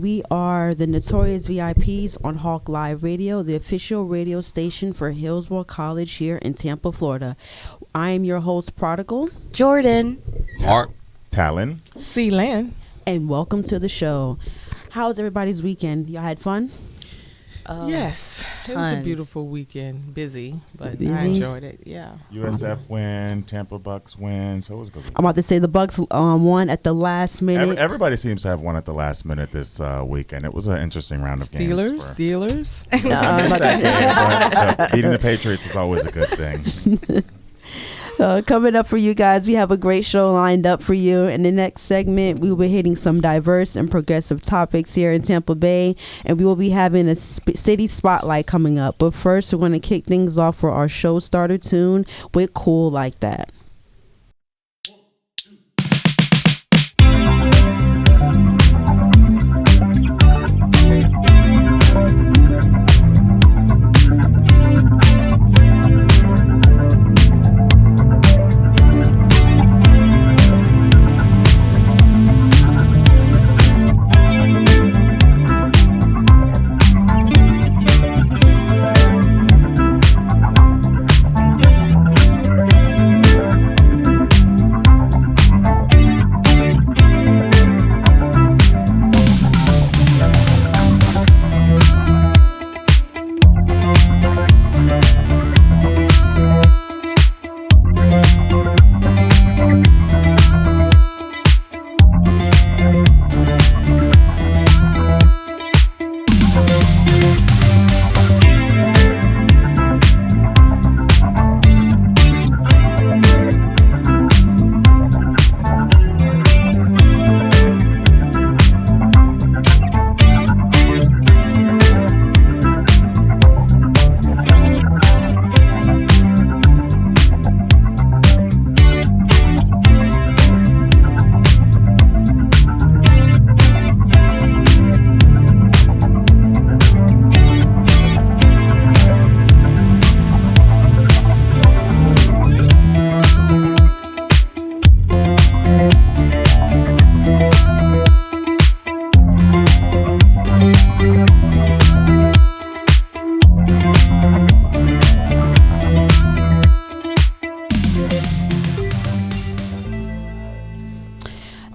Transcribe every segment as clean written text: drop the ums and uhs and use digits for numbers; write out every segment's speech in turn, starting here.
We are the Notorious VIPs on Hawk Live Radio, the official radio station for Hillsborough College here in Tampa, Florida. I am your host, Prodigal Jordan, Mark, Talon, C-Lan, and welcome to the show. How was everybody's weekend? Y'all had fun? Yes, it was a beautiful weekend. Busy, but I enjoyed it. Yeah. USF win, Tampa Bucks win, so it was a good weekend. I'm about to say the Bucks won at the last minute. Everybody seems to have won at the last minute this weekend. It was an interesting round of games. Steelers. I missed that game, but beating the Patriots is always a good thing. Coming up for you guys, we have a great show lined up for you. In the next segment, we will be hitting some diverse and progressive topics here in Tampa Bay, and we will be having a city spotlight coming up. But first, we're going to kick things off for our show starter tune with Cool Like That.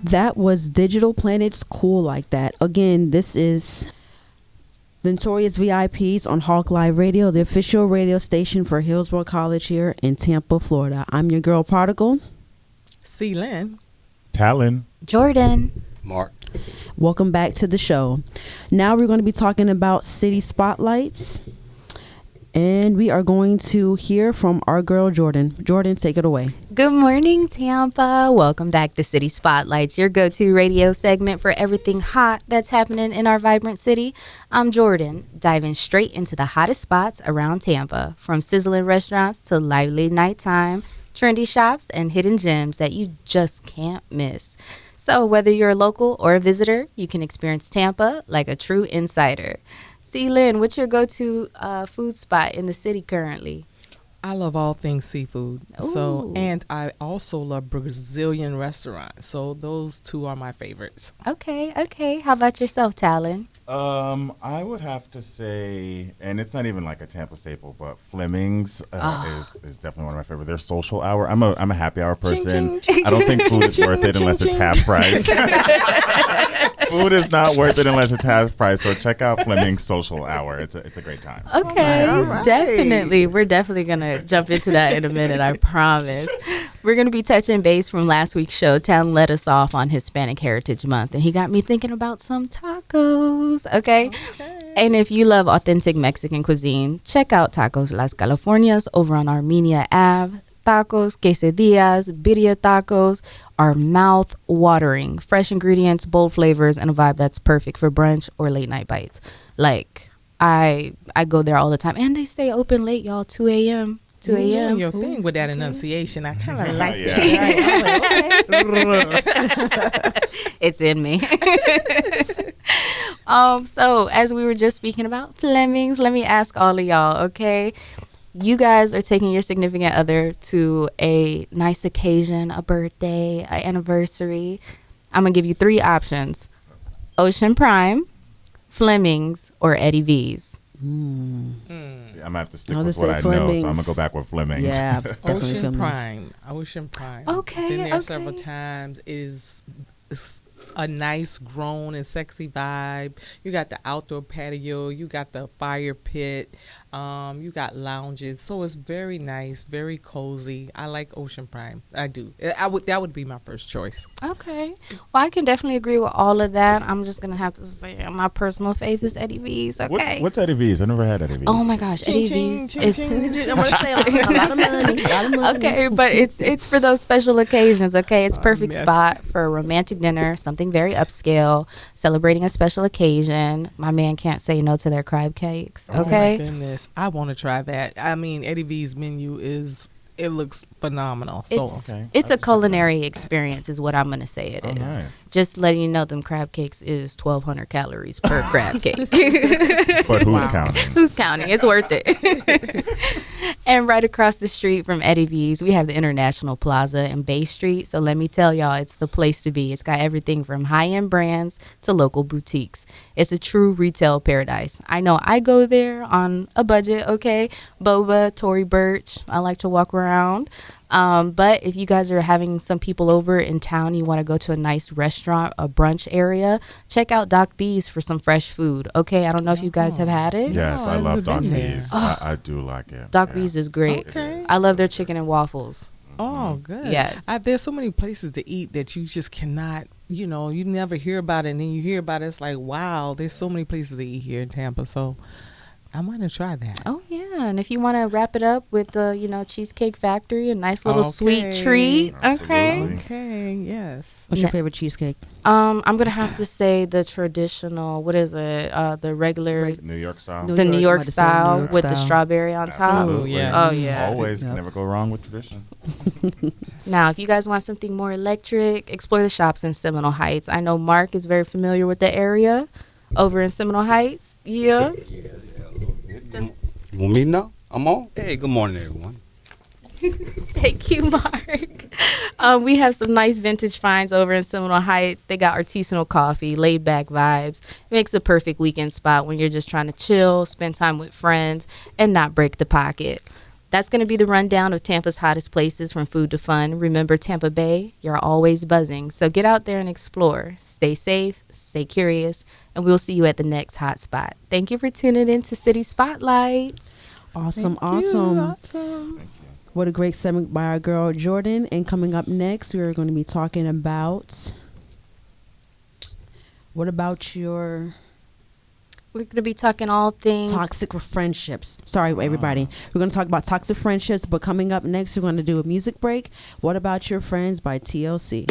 That was Digital Planet's Cool Like That. Again, this is the Notorious VIPs on Hawk Live Radio, the official radio station for Hillsborough College here in Tampa, Florida. I'm your girl, Prodigal. C-Lan. Talon, Jordan. Mark. Welcome back to the show. Now we're going to be talking about city spotlights. And we are going to hear from our girl, Jordan. Jordan, take it away. Good morning, Tampa. Welcome back to City Spotlights, your go-to radio segment for everything hot that's happening in our vibrant city. I'm Jordan, diving straight into the hottest spots around Tampa, from sizzling restaurants to lively nighttime, trendy shops, and hidden gems that you just can't miss. So whether you're a local or a visitor, you can experience Tampa like a true insider. C-Lynn, what's your go-to food spot in the city currently? I love all things seafood. And I also love Brazilian restaurants. So those two are my favorites. Okay. How about yourself, Talon? I would have to say, and it's not even like a Tampa staple, but Fleming's is definitely one of my favorites. Their social hour. I'm a happy hour person. I don't think food is worth it unless it's half price. Food is not worth it unless it's half price. So check out Fleming's social hour. It's a great time. Okay, All right. definitely. We're definitely gonna jump into that in a minute. I promise. We're gonna be touching base from last week's show. Talon led us off on Hispanic Heritage Month, and he got me thinking about some tacos. Okay. And if you love authentic Mexican cuisine, check out Tacos Las Californias over on Armenia Ave. Tacos, quesadillas, birria tacos are mouth-watering. Fresh ingredients, bold flavors, and a vibe that's perfect for brunch or late-night bites. Like, I go there all the time. And they stay open late, y'all, 2 a.m. 2 You're a.m. doing your thing with that enunciation. I kind of like Yeah. it. It's in me. So as we were just speaking about Fleming's, let me ask all of y'all, okay? You guys are taking your significant other to a nice occasion, a birthday, an anniversary. I'm going to give you 3 options. Ocean Prime, Fleming's, or Eddie V's? I'm gonna have to stick I'll with just what say I know, so I'm Fleming's. gonna go back with Fleming's. Yeah, definitely Ocean Fleming's. Prime. Ocean Prime. Okay, Been there okay. several times. It's a nice, grown, and sexy vibe. You got the outdoor patio. You got the fire pit. You got lounges. So it's very nice, very cozy. I like Ocean Prime. I do. That would be my first choice. Okay. Well, I can definitely agree with all of that. I'm just gonna have to say my personal faith is Eddie V's. Okay. What's Eddie V's? I never had Eddie V's. Oh my gosh, Eddie Ching, V's. ching, It's ching, ching. I'm gonna say a lot of money. A lot of money. okay, but it's for those special occasions. Okay, it's perfect Yes. spot for a romantic dinner, something very upscale, celebrating a special occasion. My man can't say no to their crab cakes. Oh my Okay. goodness, I want to try that. I mean, Eddie V's menu it looks phenomenal. So It's Okay. it's I'll a check that culinary experience, is what I'm gonna say it is. nice. Just letting you know, them crab cakes is 1,200 calories per crab cake. But who's counting? Who's counting? It's worth it. And right across the street from Eddie V's, we have the International Plaza and Bay Street. So let me tell y'all, it's the place to be. It's got everything from high-end brands to local boutiques. It's a true retail paradise. I know I go there on a budget, okay? Boba, Tory Burch, I like to walk around. But if you guys are having some people over in town, you want to go to a nice restaurant, a brunch area, check out Doc B's for some fresh food. Okay, I don't know if you guys have had it. Yes, No, I I've love never Doc been there. B's. I do like it. Doc Yeah. B's is great. Okay. I love their chicken and waffles. Oh, good. Yes. There's so many places to eat that you just cannot, you never hear about it. And then you hear about it, it's like, wow, there's so many places to eat here in Tampa. So I'm going to try that. Oh yeah, and if you want to wrap it up with the, Cheesecake Factory, a nice little sweet Okay. treat. Okay. Absolutely. Okay, yes. What's your favorite cheesecake? I'm gonna have to say the traditional. What is it? The regular, New York style. the New York I'm about to say style New York with the style. strawberry on top. Absolutely. yes. Oh, yes. Always Yep. can never go wrong with tradition. Now, if you guys want something more electric, explore the shops in Seminole Heights. I know Mark is very familiar with the area over in Seminole Heights. Yeah. You want me now? I'm on. Hey, good morning, everyone. Thank you, Mark. We have some nice vintage finds over in Seminole Heights. They got artisanal coffee, laid back vibes. It makes the perfect weekend spot when you're just trying to chill, spend time with friends, and not break the pocket. That's going to be the rundown of Tampa's hottest places from food to fun. Remember, Tampa Bay, you're always buzzing. So get out there and explore. Stay safe, stay curious, and we'll see you at the next hot spot. Thank you for tuning in to City Spotlights. Awesome, Thank you. awesome. Awesome. Thank you. What a great segment by our girl Jordan. And coming up next, we're going to be talking about what about your We're going to be talking all things. toxic friendships. Sorry, everybody. We're going to talk about toxic friendships, but coming up next, we're going to do a music break. What About Your Friends by TLC.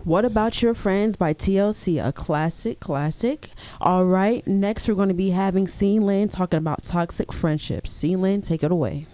What About Your Friends by TLC, a classic. All right, next we're going to be having C. Lynn talking about toxic friendships. C. Lynn, take it away.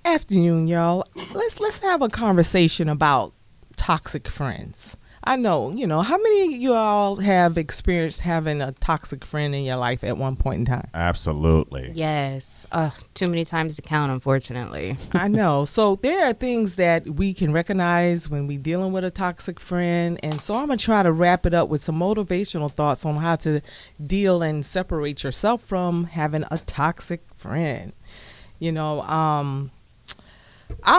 Afternoon, y'all. Let's have a conversation about toxic friends. I know, how many of you all have experienced having a toxic friend in your life at one point in time? Absolutely. Yes. Too many times to count, unfortunately. I know. So there are things that we can recognize when we're dealing with a toxic friend. And so I'm going to try to wrap it up with some motivational thoughts on how to deal and separate yourself from having a toxic friend. Our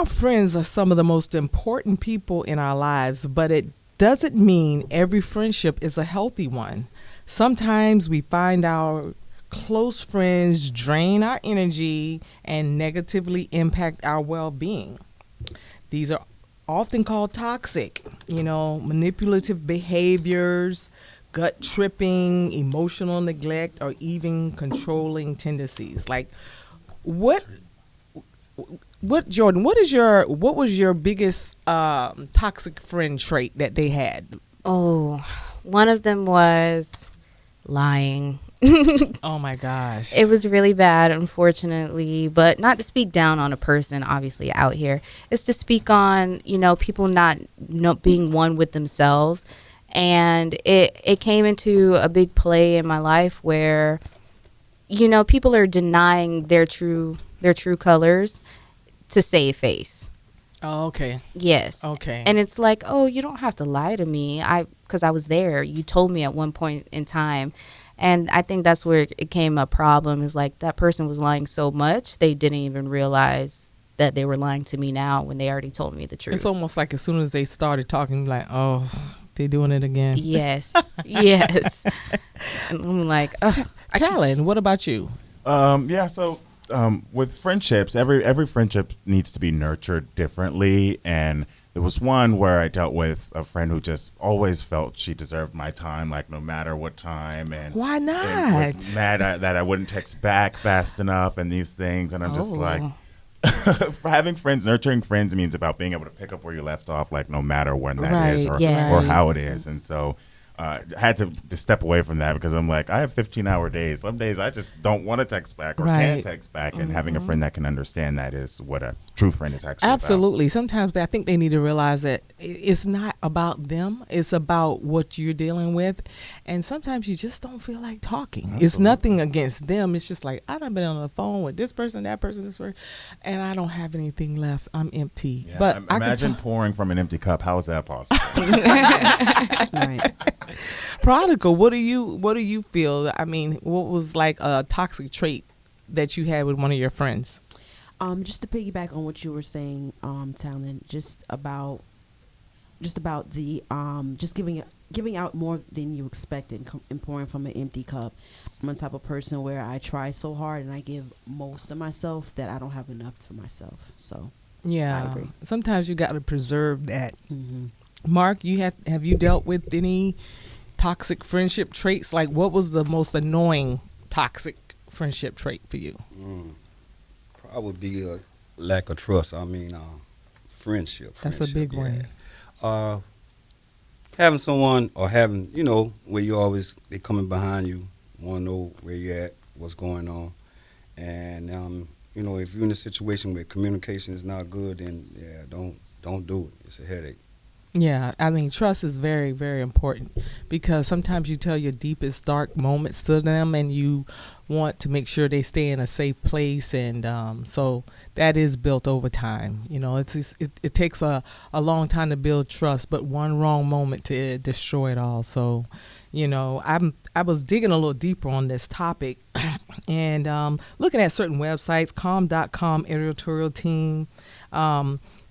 friends are some of the most important people in our lives, but it doesn't mean every friendship is a healthy one. Sometimes we find our close friends drain our energy and negatively impact our well-being. These are often called toxic, manipulative behaviors, gut tripping, emotional neglect, or even controlling tendencies. Like, what Jordan, what was your biggest toxic friend trait that they had? Oh, one of them was lying. Oh my gosh. It was really bad, unfortunately, but not to speak down on a person obviously out here. It's to speak on, people not being one with themselves. And it came into a big play in my life where, people are denying their true colors to save face. Oh, okay. Yes. Okay. And it's like, oh, you don't have to lie to me. Because I was there. You told me at one point in time. And I think that's where it became a problem, is like that person was lying so much they didn't even realize that they were lying to me now when they already told me the truth. It's almost like as soon as they started talking, like, oh, they're doing it again. Yes. Yes. And I'm like, Talon, what about you? With friendships, every friendship needs to be nurtured differently. And there was one where I dealt with a friend who just always felt she deserved my time, like no matter what time. And why not? And was mad that I wouldn't text back fast enough and these things. And I'm just like, having friends, nurturing friends means about being able to pick up where you left off, like no matter when that is or how it is. And so I had to step away from that because I'm like, I have 15-hour days. Some days I just don't want to text back or can't text back. And having a friend that can understand that is what a true friend is actually Absolutely. about. Sometimes I think they need to realize that it's not about them. It's about what you're dealing with. And sometimes you just don't feel like talking. Absolutely. It's nothing against them. It's just like, I've been on the phone with this person, that person, this person, and I don't have anything left. I'm empty. Yeah, but imagine pouring from an empty cup. How is that possible? Right. Prodigal, what do you feel? I mean, what was like a toxic trait that you had with one of your friends? Just to piggyback on what you were saying, Talon, just about the just giving out more than you expected and pouring from an empty cup. I'm the type of person where I try so hard and I give most of myself that I don't have enough for myself. So yeah, I agree. Sometimes you got to preserve that. Mm-hmm. Mark, have you dealt with any toxic friendship traits? Like, what was the most annoying toxic friendship trait for you? Probably be a lack of trust. I mean, friendship. That's a big one. Having someone or having, where they coming behind you, want to know where you at, what's going on. And, if you're in a situation where communication is not good, then, don't do it. It's a headache. Yeah, I mean, trust is very, very important because sometimes you tell your deepest, dark moments to them and you want to make sure they stay in a safe place. And so that is built over time. It takes a long time to build trust, but one wrong moment to destroy it all. So, I was digging a little deeper on this topic and looking at certain websites, calm.com editorial team.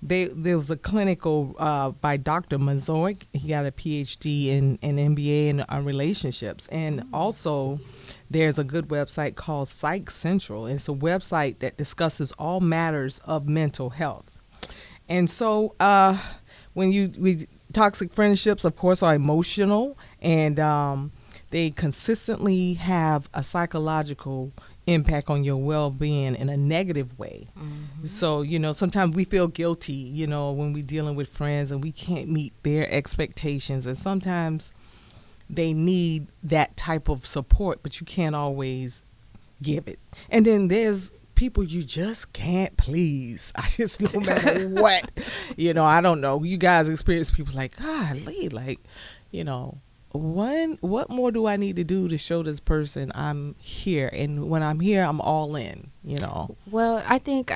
There was a clinical by Dr. Mazoik. He got a PhD in MBA in relationships. And also there's a good website called Psych Central. It's a website that discusses all matters of mental health. And so toxic friendships, of course, are emotional and they consistently have a psychological impact on your well-being in a negative way. So, sometimes we feel guilty, when we're dealing with friends and we can't meet their expectations. And sometimes they need that type of support, but you can't always give it. And then there's people you just can't please. I just, no matter what, I don't know. You guys experience people like, golly, like, what more do I need to do to show this person I'm here? And when I'm here, I'm all in, Well, I think,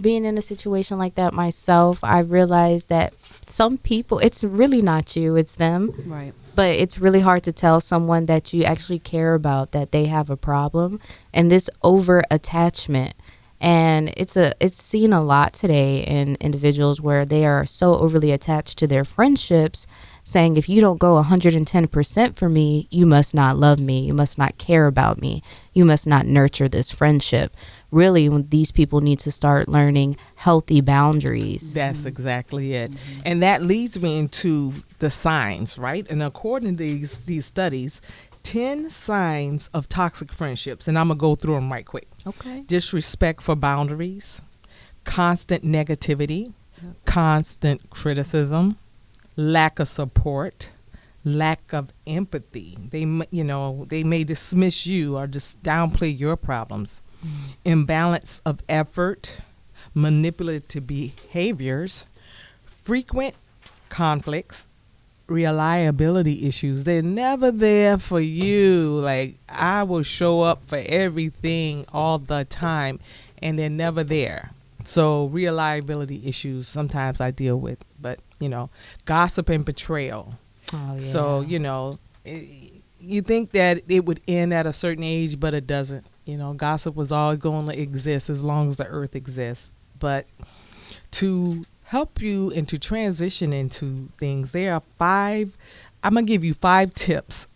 being in a situation like that myself, I realized that some people, it's really not you, it's them. Right. But it's really hard to tell someone that you actually care about that they have a problem. And this over attachment, and it's seen a lot today in individuals where they are so overly attached to their friendships, saying if you don't go 110% for me, you must not love me, you must not care about me, you must not nurture this friendship. Really, when these people need to start learning healthy boundaries. That's exactly it. And that leads me into the signs, right? And according to these studies, 10 signs of toxic friendships, and I'm going to go through them right quick. Okay. Disrespect for boundaries, constant negativity, constant criticism, lack of support, lack of empathy. They may dismiss you or just downplay your problems. Imbalance of effort, manipulative behaviors, frequent conflicts, reliability issues. They're never there for you. Like, I will show up for everything all the time, and they're never there. So reliability issues sometimes I deal with, but gossip and betrayal. Oh, yeah. So you think that it would end at a certain age, but it doesn't. Gossip was always going to exist as long as the earth exists. But to help you and to transition into things, I'm going to give you 5 tips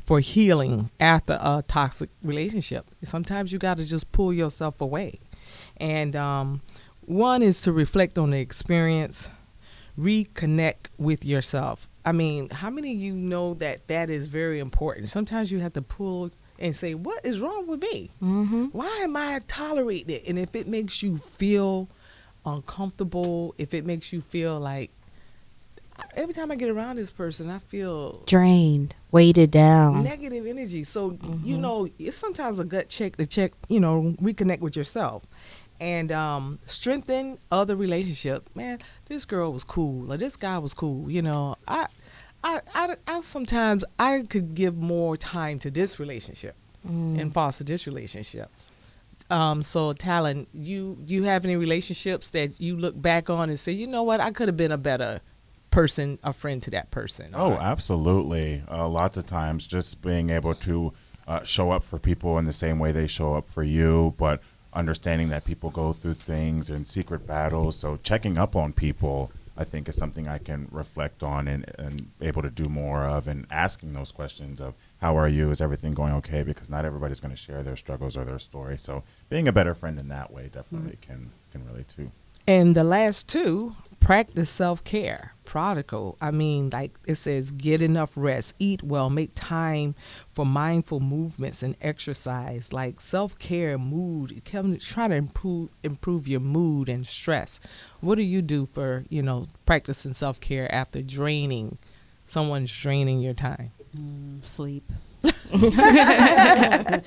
for healing after a toxic relationship. Sometimes you got to just pull yourself away. And one is to reflect on the experience, reconnect with yourself. I mean, how many of you know that is very important? Sometimes you have to pull and say, what is wrong with me? Why am I tolerating it? And if it makes you feel uncomfortable, if it makes you feel like, every time I get around this person, I feel drained, weighted down, negative energy. So, it's sometimes a gut check to reconnect with yourself and strengthen other relationships. Man, this girl was cool, or this guy was cool. I sometimes I could give more time to this relationship and foster this relationship. So Talon, you have any relationships that you look back on and say, you know what, I could have been a better person, a friend to that person? Oh, absolutely. Lots of times just being able to show up for people in the same way they show up for you, but understanding that people go through things and secret battles. So checking up on people, I think, is something I can reflect on and able to do more of, and asking those questions of, how are you? Is everything going okay? Because not everybody's going to share their struggles or their story. So being a better friend in that way definitely can really too. And the last 2, practice self-care. Prodigal. I mean, like it says, get enough rest, eat well, make time for mindful movements and exercise. Like self-care, mood, try to improve your mood and stress. What do you do for, practicing self-care after someone's draining your time? Sleep. I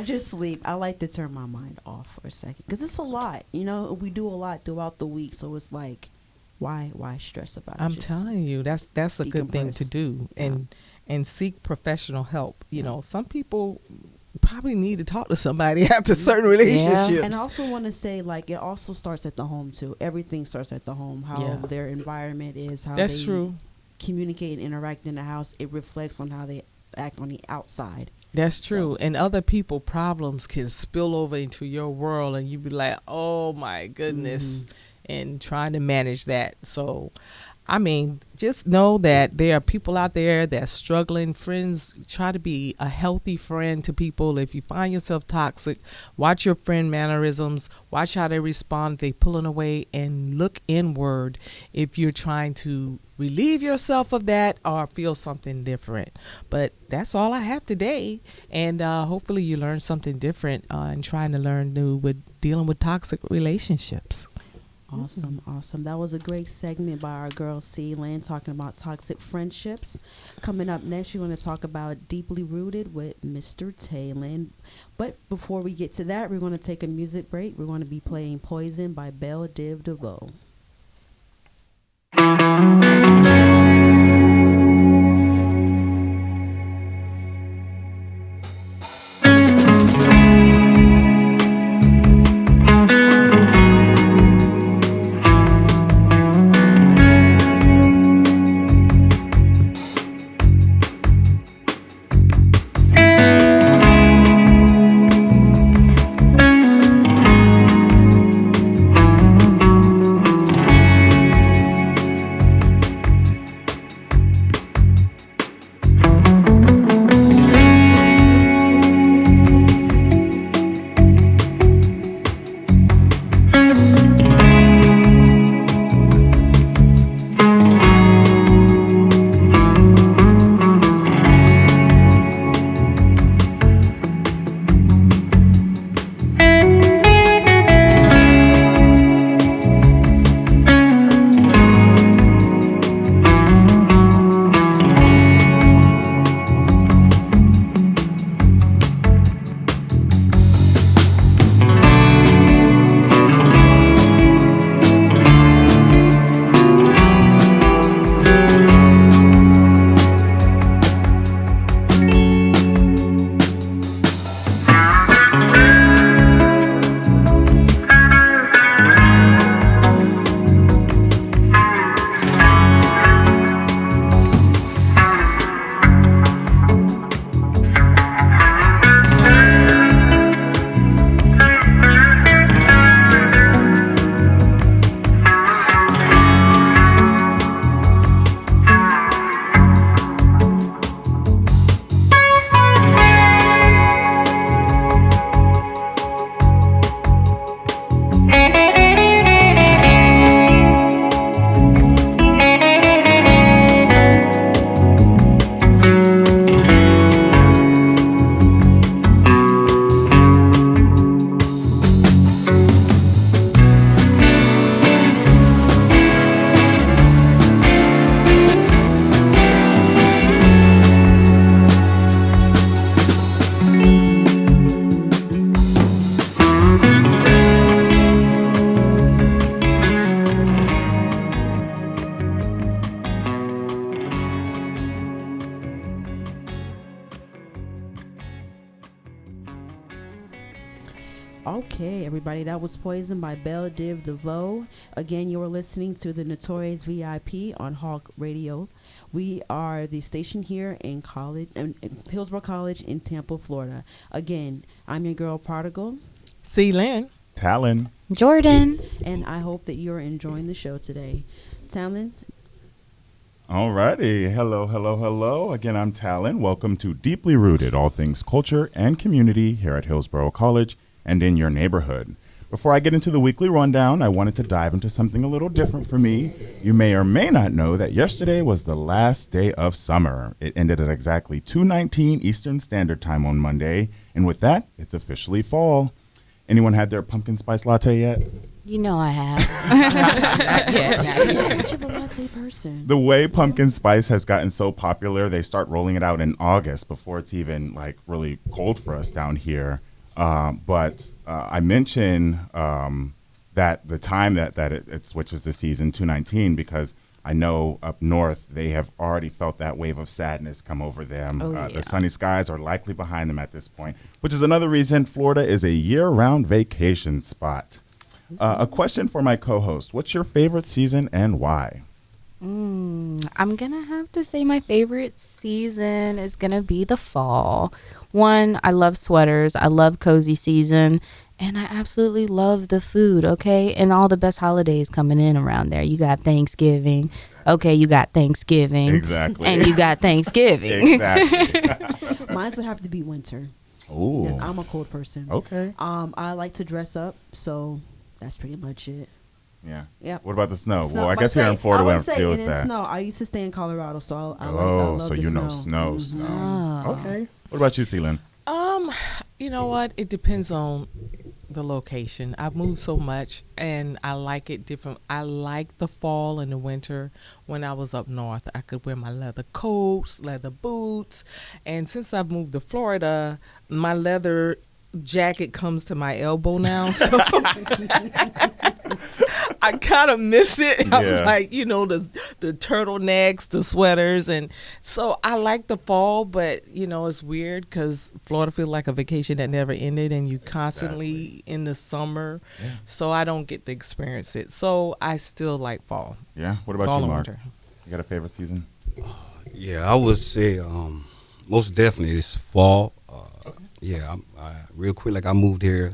just sleep. I like to turn my mind off for a second because it's a lot. We do a lot throughout the week, so it's like, why stress about it? I'm telling you, that's a good thing to do, and seek professional help. Some people probably need to talk to somebody after certain relationships. Yeah. And I also want to say, like, it also starts at the home too. Everything starts at the home. How their environment is, how that's they true. Communicate and interact in the house. It reflects on how they act on the outside. That's true. And other people problems can spill over into your world, and you be like, oh my goodness, and trying to manage that. So I mean, just know that there are people out there that's struggling. Friends, try to be a healthy friend to people. If you find yourself toxic, watch your friend mannerisms, watch how they respond if they pulling away, and look inward if you're trying to relieve yourself of that or feel something different. But that's all I have today, and hopefully you learn something different and trying to learn new with dealing with toxic relationships. Awesome. That was a great segment by our girl C Lynn talking about toxic friendships. Coming up next, we're going to talk about Deeply Rooted with Mr. Talon. But before we get to that, we're going to take a music break. We're going to be playing Poison by Belle Div DeVoe. Okay, everybody, that was Poison by Belle Div DeVoe. Again, you are listening to the Notorious VIP on Hawk Radio. We are the station here in Hillsborough College in Tampa, Florida. Again, I'm your girl Prodigal, C. Lynn, Talon, Jordan, and I hope that you're enjoying the show today. Talon. Alrighty. Hello. Again, I'm Talon. Welcome to Deeply Rooted, all things culture and community here at Hillsborough College and in your neighborhood. Before I get into the weekly rundown, I wanted to dive into something a little different for me. You may or may not know that yesterday was the last day of summer. It ended at exactly 2:19 Eastern Standard Time on Monday, and with that, it's officially fall. Anyone had their pumpkin spice latte yet? you know I have. not yet. Much of a latte person. The way pumpkin spice has gotten so popular, they start rolling it out in August before it's even like really cold for us down here. But I mentioned that the time that it switches the season 219 because I know up north they have already felt that wave of sadness come over them. Oh, yeah. The sunny skies are likely behind them at this point, which is another reason Florida is a year-round vacation spot. A question for my co-host. What's your favorite season and why? I'm going to have to say my favorite season is going to be the fall. One, I love sweaters. I love cozy season. And I absolutely love the food, okay? And all the best holidays coming in around there. You got Thanksgiving. Okay, you got Thanksgiving. Exactly. And you got Thanksgiving. Exactly. Mine would have to be winter. Ooh. Yes, I'm a cold person. Okay. I like to dress up, so that's pretty much it. Yeah. Yep. What about the snow? Snow, well, I but guess here in Florida we don't have to deal with and that. Snow. I used to stay in Colorado, so I Oh, love so the you know snow. snow. Oh. Okay. What about you, Celine? You know what? It depends on the location. I've moved so much and I like it different. I like the fall and the winter. When I was up north, I could wear my leather coats, leather boots. And since I've moved to Florida, my leather jacket comes to my elbow now. So I kind of miss it. Yeah. I'm like, you know, the turtlenecks, the sweaters. And so I like the fall, but, you know, it's weird because Florida feels like a vacation that never ended and you constantly in the summer. Yeah. So I don't get to experience it. So I still like fall. Yeah. What about Fall you, and Mark? winter. You got a favorite season? Yeah, I would say most definitely it's fall. Yeah, I real quick, like I moved here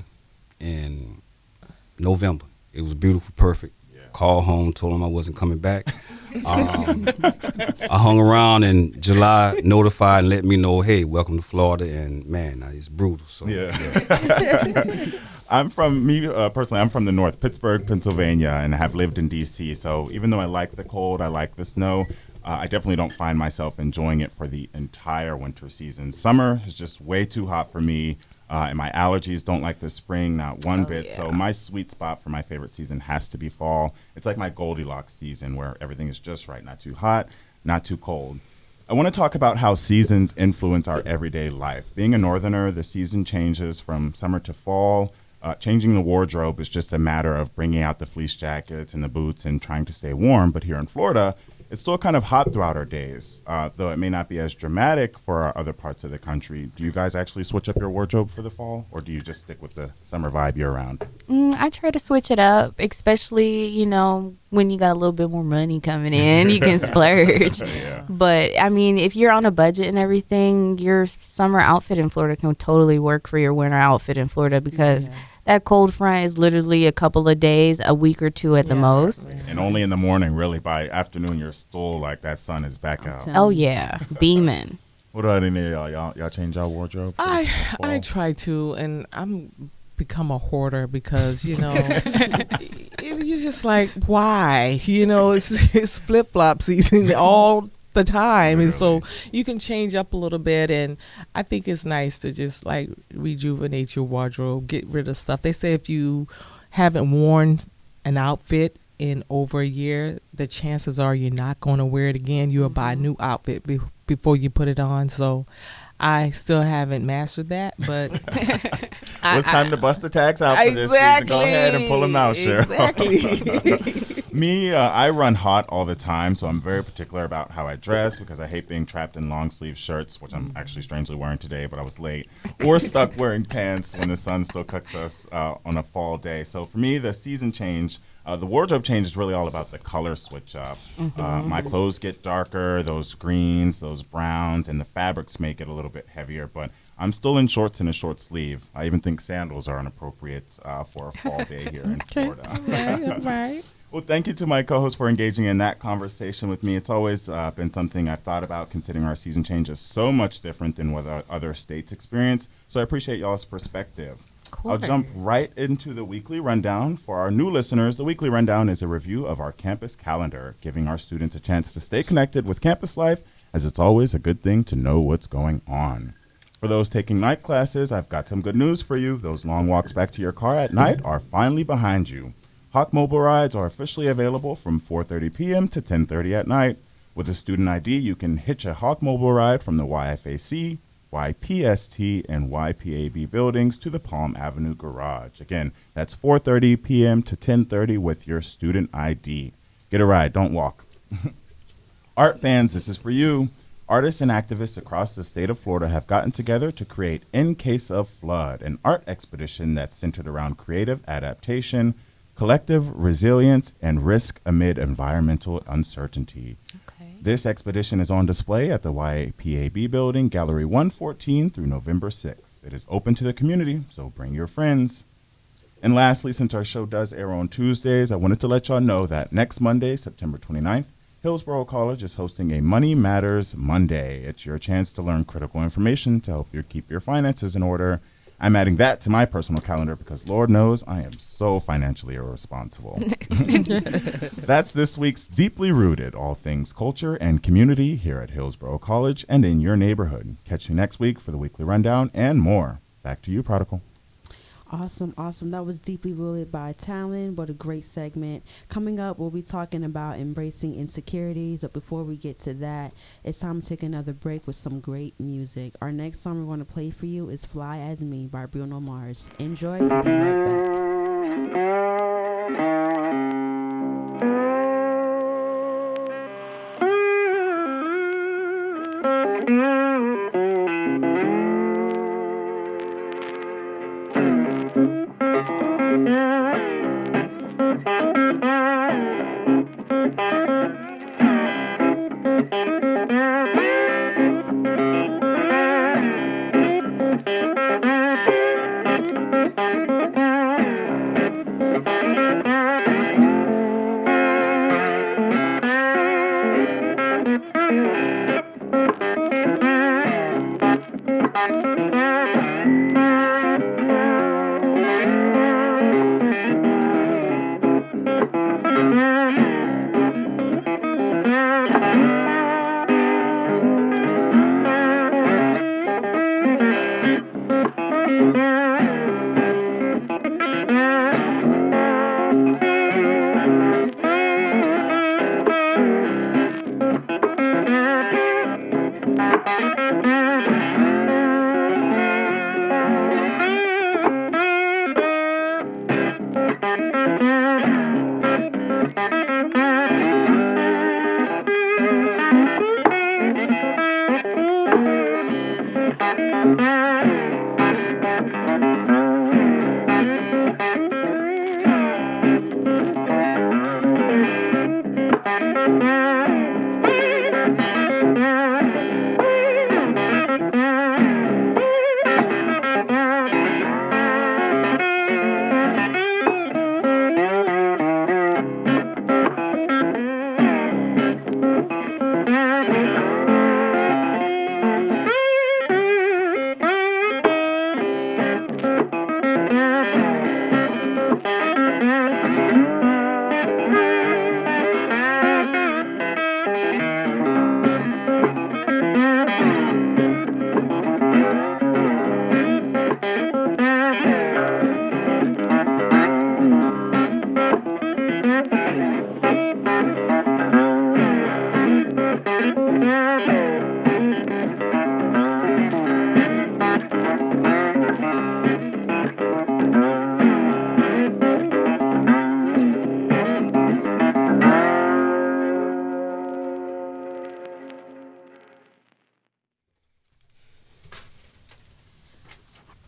in November. It was beautiful, perfect. Yeah. Called home, told them I wasn't coming back. I hung around in July, notified and let me know, hey, welcome to Florida. And man, it's brutal. So Yeah. I'm from personally. I'm from the north, Pittsburgh, Pennsylvania, and I have lived in D.C. So even though I like the cold, I like the snow. I definitely don't find myself enjoying it for the entire winter season. Summer is just way too hot for me, and my allergies don't like the spring, not one bit. Yeah. So my sweet spot for my favorite season has to be fall. It's like my Goldilocks season where everything is just right, not too hot, not too cold. I want to talk about how seasons influence our everyday life. Being a northerner, the season changes from summer to fall. Changing the wardrobe is just a matter of bringing out the fleece jackets and the boots and trying to stay warm. But here in Florida, it's still kind of hot throughout our days, though it may not be as dramatic for our other parts of the country. Do you guys actually switch up your wardrobe for the fall, or do you just stick with the summer vibe year-round? I try to switch it up, especially, you know, when you got a little bit more money coming in, you can splurge. Yeah. But, I mean, if you're on a budget and everything, your summer outfit in Florida can totally work for your winter outfit in Florida because that cold front is literally a couple of days, a week or two at the most. And only in the morning, really. By afternoon, you're still like that sun is back out. Oh, yeah, beaming. What about any of y'all? Y'all change y'all wardrobe? for the fall? I try to, and I'm become a hoarder because, you know, you're just like, why? You know, it's flip-flop season all the time. And so you can change up a little bit, and I think it's nice to just like rejuvenate your wardrobe, get rid of stuff. They say if you haven't worn an outfit in over a year, the chances are you're not going to wear it again. You'll buy a new outfit before you put it on. So I still haven't mastered that, but Well, it's time to bust the tags out for this season. Go ahead and pull them out, Cheryl. Exactly. Me, I run hot all the time, so I'm very particular about how I dress because I hate being trapped in long sleeve shirts, which I'm actually strangely wearing today, but I was late, or stuck wearing pants when the sun still cooks us on a fall day. So for me, the season change, the wardrobe change is really all about the color switch up. My clothes get darker, those greens, those browns, and the fabrics make it a little bit heavier, but I'm still in shorts and a short sleeve. I even think sandals are inappropriate for a fall day here in Florida. All right. Well, thank you to my co-host for engaging in that conversation with me. It's always been something I've thought about, considering our season change is so much different than what other states experience. So I appreciate y'all's perspective. I'll jump right into the weekly rundown. For our new listeners, the weekly rundown is a review of our campus calendar, giving our students a chance to stay connected with campus life, as it's always a good thing to know what's going on. For those taking night classes, I've got some good news for you. Those long walks back to your car at night are finally behind you. Hawk Mobile rides are officially available from 4:30 p.m. to 10:30 at night. With a student ID, you can hitch a Hawk Mobile ride from the YFAC, YPST, and YPAB buildings to the Palm Avenue Garage. Again, that's 4:30 p.m. to 10:30 with your student ID. Get a ride, don't walk. Art fans, this is for you. Artists and activists across the state of Florida have gotten together to create In Case of Flood, an art expedition that's centered around creative adaptation, collective resilience, and risk amid environmental uncertainty. Okay. This expedition is on display at the YPAB building, Gallery 114 through November 6th. It is open to the community, so bring your friends. And lastly, since our show does air on Tuesdays, I wanted to let y'all know that next Monday, September 29th, Hillsborough College is hosting a Money Matters Monday. It's your chance to learn critical information to help you keep your finances in order. I'm adding that to my personal calendar because Lord knows I am so financially irresponsible. That's this week's Deeply Rooted, all things culture and community here at Hillsborough College and in your neighborhood. Catch you next week for the weekly rundown and more. Back to you, Prodigal. Awesome. That was Deeply Rooted by Talon. What a great segment. Coming up, we'll be talking about embracing insecurities. But before we get to that, it's time to take another break with some great music. Our next song we're going to play for you is Fly As Me by Bruno Mars. Enjoy and be right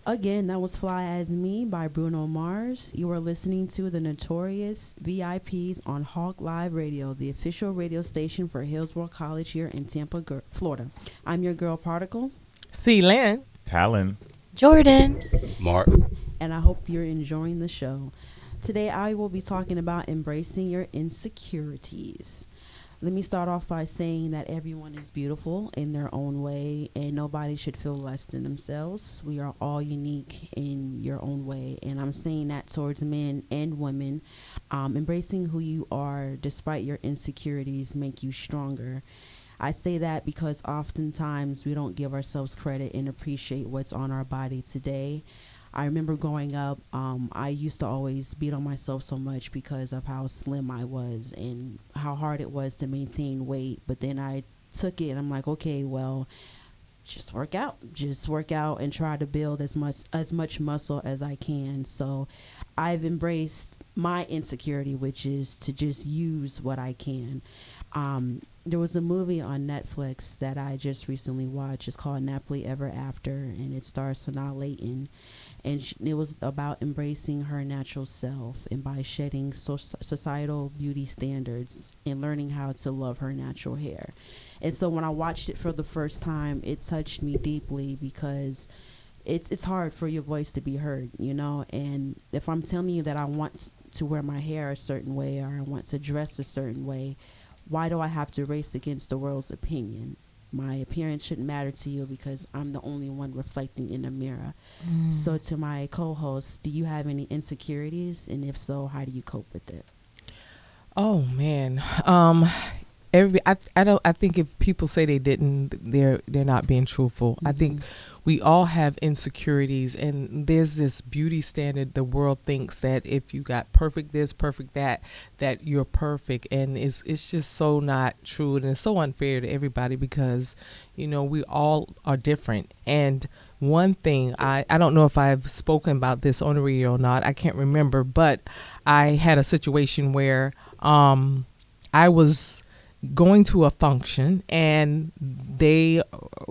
Again, that was Fly As Me by Bruno Mars. You are listening to the Notorious VIPs on Hawk Live Radio, the official radio station for Hillsborough College here in Tampa, Florida. I'm your girl Particle. C. Lynn. Talon. Jordan. Mark. And I hope you're enjoying the show. Today I will be talking about embracing your insecurities. Let me start off by saying that everyone is beautiful in their own way and nobody should feel less than themselves. We are all unique in your own way, and I'm saying that towards men and women. Embracing who you are despite your insecurities make you stronger. I say that because oftentimes we don't give ourselves credit and appreciate what's on our body today. I remember growing up, I used to always beat on myself so much because of how slim I was and how hard it was to maintain weight. But then I took it and I'm like, okay, well, just work out and try to build as much muscle as I can. So I've embraced my insecurity, which is to just use what I can. There was a movie on Netflix that I just recently watched. It's called Nappily Ever After, and it stars Sanaa Lathan. And it was about embracing her natural self and by shedding societal beauty standards and learning how to love her natural hair. And so when I watched it for the first time, it touched me deeply because it's hard for your voice to be heard, you know. And if I'm telling you that I want to wear my hair a certain way, or I want to dress a certain way, why do I have to race against the world's opinion? My appearance shouldn't matter to you because I'm the only one reflecting in the mirror. So to my co-host, do you have any insecurities? And if so, how do you cope with it? Oh man. I think if people say they didn't, they're not being truthful. I think we all have insecurities, and there's this beauty standard the world thinks that if you got perfect this, perfect that you're perfect, and it's just so not true, and it's so unfair to everybody because, you know, we all are different. And one thing, I don't know if I've spoken about this on the radio or not, I can't remember, but I had a situation where I was going to a function, and they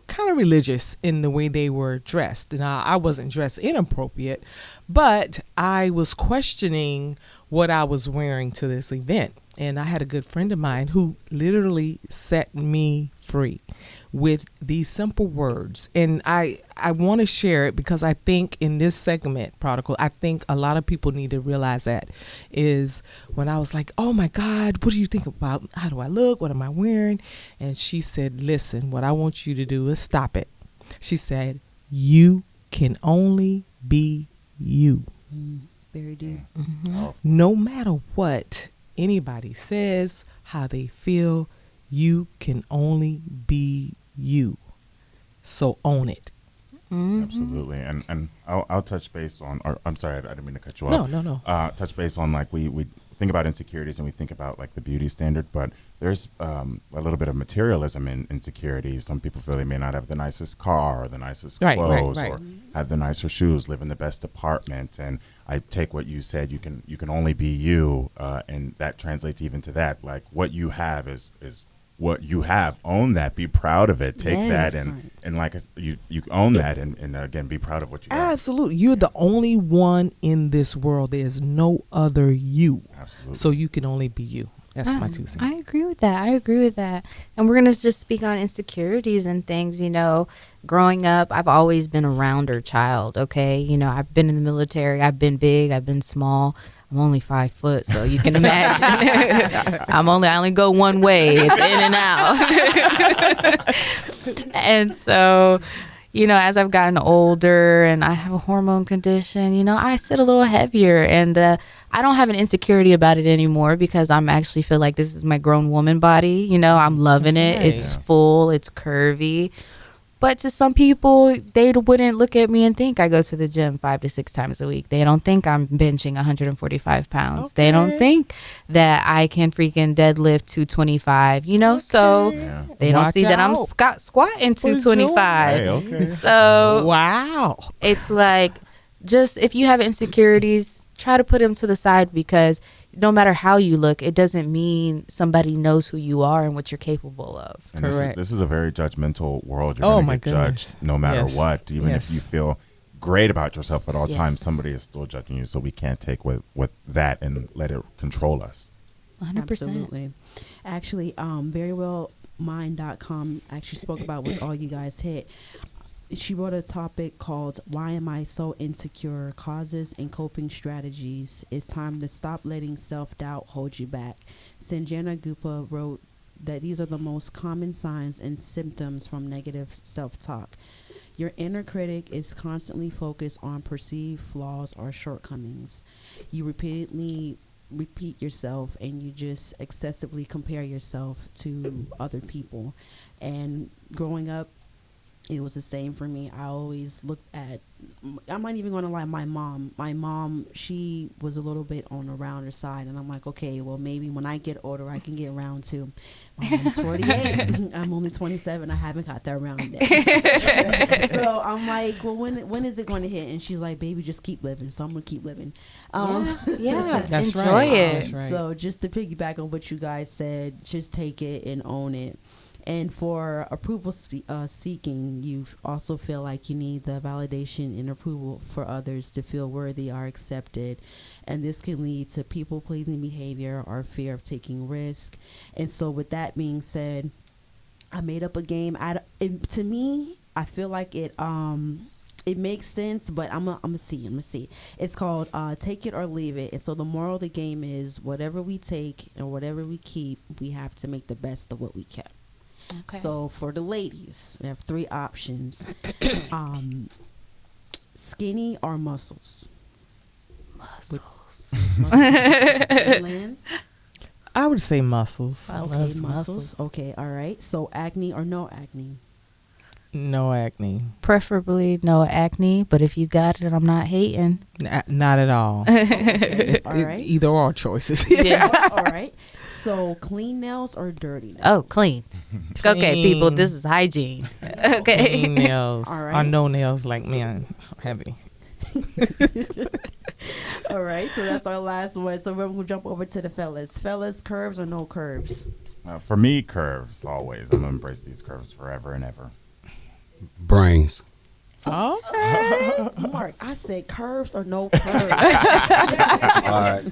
kind of religious in the way they were dressed. Now, I wasn't dressed inappropriate, but I was questioning what I was wearing to this event. And I had a good friend of mine who literally set me free with these simple words. And I want to share it because I think in this segment, Prodigal, I think a lot of people need to realize that is when I was like, oh my God, what do you think about? How do I look? What am I wearing? And she said, listen, what I want you to do is stop it. She said, you can only be you. Very deep. No matter what anybody says, how they feel, you can only be you. So own it. Absolutely. And I'll touch base on, or I'm sorry, I didn't mean to cut you off. No. Touch base on, like, we think about insecurities and we think about like the beauty standard, but there's a little bit of materialism in insecurities. Some people feel they may not have the nicest car or the nicest clothes or have the nicer shoes, live in the best apartment. And I take what you said, you can only be you, and that translates even to that. Like, what you have is what you have. Own that. Be proud of it. Take that and like you own that and again, be proud of what you have. Absolutely. You're the only one in this world. There's no other you. Absolutely. So you can only be you. That's my 2 cents. I agree with that. And we're going to just speak on insecurities and things. You know, growing up, I've always been a rounder child. Okay. You know, I've been in the military. I've been big. I've been small. I'm only 5 foot, so you can imagine. I only go one way. It's in and out. And so, you know, as I've gotten older and I have a hormone condition, you know, I sit a little heavier, and I don't have an insecurity about it anymore because I'm actually feel like this is my grown woman body. You know, I'm loving it. It's full. It's curvy. But to some people, they wouldn't look at me and think I go to the gym 5 to 6 times a week. They don't think I'm benching 145 pounds. They don't think that I can freaking deadlift 225, you know? So they don't see that I'm squatting 225. So wow. It's like, just if you have insecurities, try to put them to the side, because no matter how you look, it doesn't mean somebody knows who you are and what you're capable of. And correct. This is a very judgmental world. You're going to get judged no matter what. Even if you feel great about yourself at all times, somebody is still judging you. So we can't take with that and let it control us. 100%. Absolutely. Actually, verywellmind.com actually spoke about what all you guys hit. She wrote a topic called "Why Am I So Insecure? Causes and Coping Strategies. It's time to stop letting self-doubt hold you back." Sanjana Gupta wrote that these are the most common signs and symptoms from negative self-talk. Your inner critic is constantly focused on perceived flaws or shortcomings. You repeatedly repeat yourself, and you just excessively compare yourself to other people. And growing up, it was the same for me. I always looked at, I'm not even going to lie, my mom, she was a little bit on the rounder side. And I'm like, okay, well, maybe when I get older, I can get round too. My mom's 48. I'm only 27. I haven't got that round yet. So I'm like, well, when is it going to hit? And she's like, baby, just keep living. So I'm going to keep living. That's enjoy right. it. That's right. So just to piggyback on what you guys said, just take it and own it. And for approval seeking, you also feel like you need the validation and approval for others to feel worthy or accepted. And this can lead to people-pleasing behavior or fear of taking risk. And so with that being said, I made up a game. To me, I feel like it it makes sense, but I'm gonna see. It's called Take It or Leave It. And so the moral of the game is whatever we take and whatever we keep, we have to make the best of what we kept. Okay. So for the ladies, we have 3 options. Skinny or muscles? Muscles. Lynn? I would say muscles. I Okay, love muscles. muscles. Okay, all right. So acne or no acne? No acne. Preferably no acne, but if you got it, I'm not hating. Not at all. Okay, all right. Either or choices. Yeah. All right. So clean nails or dirty nails? Oh, clean. Okay, people, Clean. this is hygiene. Okay. Clean nails. All Or right. no nails like men. Heavy. All right. So that's our last one. So we're going to jump over to the fellas. Fellas, curves or no curves? For me, curves always. I'm gonna embrace these curves forever and ever. Brains. Okay. Mark, I said curves or no curves. All right.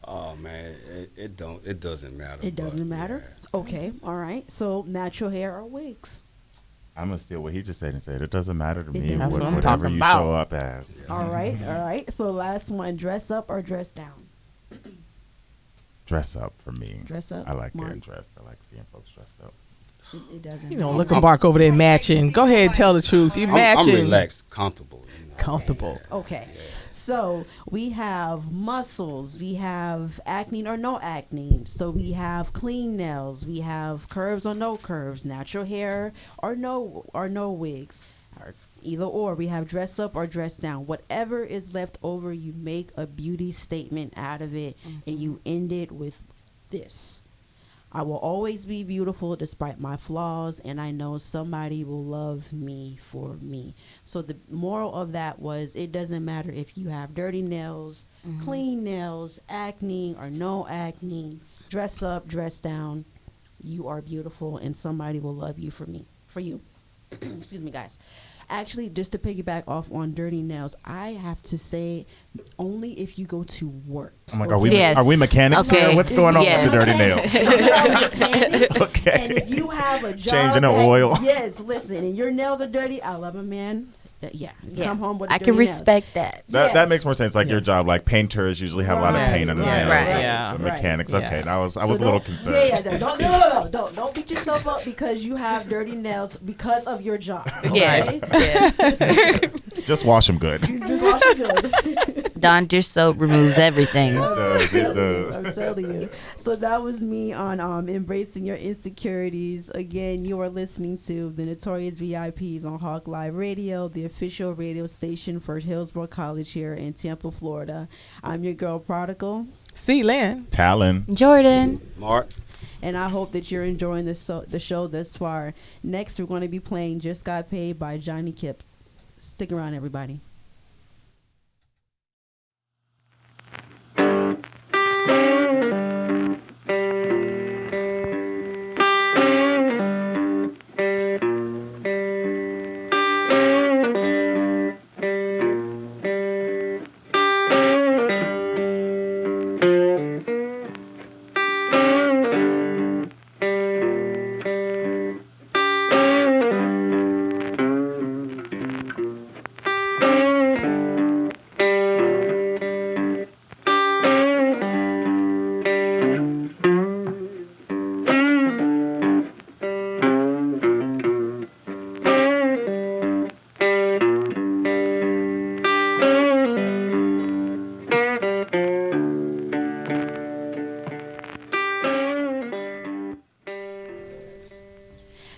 Oh man, it doesn't matter. It doesn't but, matter? yeah. Okay. All right. So natural hair or wigs? I'm gonna steal what he just said and say it doesn't matter to me. That's what I'm Whatever talking you about. show up as. All right. All right. So last one, dress up or dress down? Dress up for me. Dress up. I like Mark? getting dressed. I like seeing folks dressed up. It doesn't You know, matter. look at Mark over there matching. Go ahead, tell the truth. You I'm matching. relaxed, comfortable. You know? Comfortable. Okay. So we have muscles, we have acne or no acne. So we have clean nails, we have curves or no curves, natural hair or no wigs. Or either or, we have dress up or dress down. Whatever is left over, you make a beauty statement out of it and you end it with this. I will always be beautiful despite my flaws, and I know somebody will love me for me. So the moral of that was it doesn't matter if you have dirty nails, clean nails, acne or no acne, dress up, dress down. You are beautiful, and somebody will love you for you. Excuse me, guys. Actually, just to piggyback off on dirty nails, I have to say only if you go to work. I'm like, Yes. are we mechanics Okay. here? What's going on Yes. with the dirty nails? Okay. And if you have a job, Changing the that- oil. Yes, listen, and your nails are dirty. I love a man. Yeah, come home with. I dirty can nails. respect that. That Yes. makes more sense. Like your job, like painters usually have a lot of Right, paint on the right, nails. right, like yeah. the Right. mechanics. Yeah. Okay, I was So a little don't- concerned. Yeah, don't beat yourself up because you have dirty nails because of your job. Yes. Okay? Yes. Just wash them good. Just wash it good. Dawn dish soap removes everything. It does. I'm telling you. So that was me on embracing your insecurities. Again, you are listening to the Notorious VIPs on Hawk Live Radio, the official radio station for Hillsborough College here in Tampa, Florida. I'm your girl Prodigal, See, Lynn. Talon. Jordan. Mark. and I hope that you're enjoying the show thus far. Next, we're going to be playing Just Got Paid by Johnny Kipp. Stick around, everybody.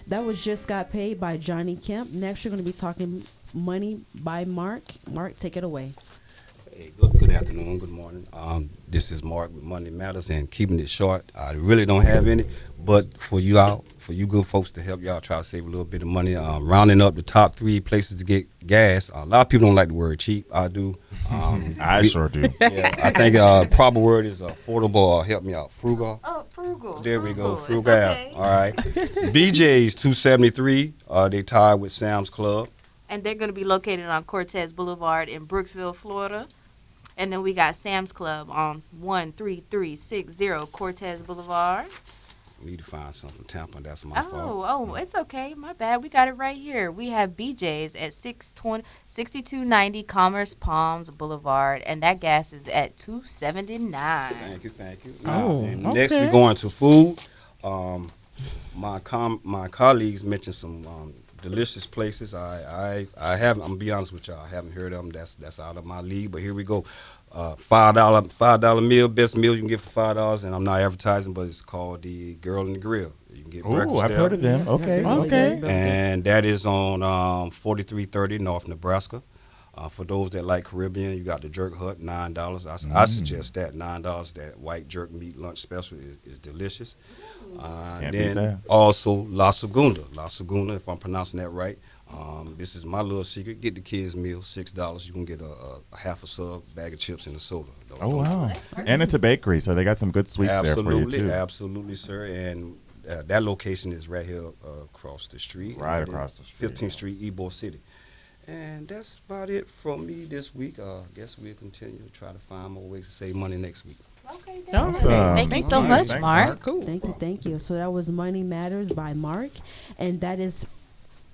That was Just Got Paid by Johnny Kemp. Next, we're going to be talking Money by Mark. Mark, take it away. Hey, good afternoon, good morning. This is Mark with Monday Matters, and keeping it short. I really don't have any, but for you good folks to help y'all try to save a little bit of money, rounding up the top 3 places to get gas. A lot of people don't like the word cheap. I do. I sure do. Yeah, I think proper word is affordable or help me out, frugal. Oh, frugal. There we go, It's frugal. okay. All right. BJ's 273. They tied with Sam's Club. And they're going to be located on Cortez Boulevard in Brooksville, Florida. And then we got Sam's Club on 13360 Cortez Boulevard. need to find something from Tampa. That's my fault. Oh, it's okay. My bad. We got it right here. We have BJ's at 6290 Commerce Palms Boulevard, and that gas is at $2.79. Thank you. okay. Next, we're going to food. My colleagues mentioned some delicious places. I haven't. I'm gonna be honest with y'all. I haven't heard of them. That's out of my league. But here we go. $5 meal, best meal you can get for $5, and I'm not advertising, but it's called the Girl in the Grill. You can get breakfast Oh, I've there. heard of them. Okay. Okay. And that is on 4330 North Nebraska. For those that like Caribbean, you got the Jerk Hut, $9. I suggest that $9. That white jerk meat lunch special is delicious. Can't beat that. Then also La Segunda, if I'm pronouncing that right. This is my little secret. Get the kids meal, $6. You can get a half a sub, bag of chips, and a soda. Oh, wow. And it's a bakery, so they got some good sweets there for you, too. Absolutely, sir. And that location is right here across the street. Right across the street. 15th Street, Ybor City. And that's about it from me this week. Guess we'll continue to try to find more ways to save money next week. Okay, Awesome. thank you so much, Thanks, Mark. Cool. Thank you. So that was Money Matters by Mark, and that is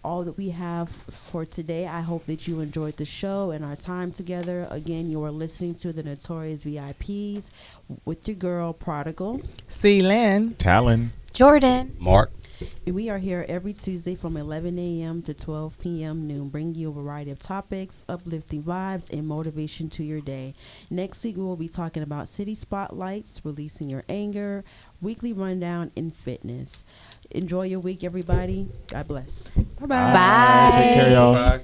all that we have for today. I hope that you enjoyed the show and our time together. Again, you are listening to the Notorious VIPs with your girl Prodigal. C-Lynn. Talon. Jordan. Mark. And we are here every Tuesday from 11 a.m. to 12 p.m. noon, bringing you a variety of topics, uplifting vibes, and motivation to your day. Next week, we will be talking about city spotlights, releasing your anger, weekly rundown, and fitness. Enjoy your week, everybody. God bless. Bye-bye. Bye. Take care, y'all. Bye.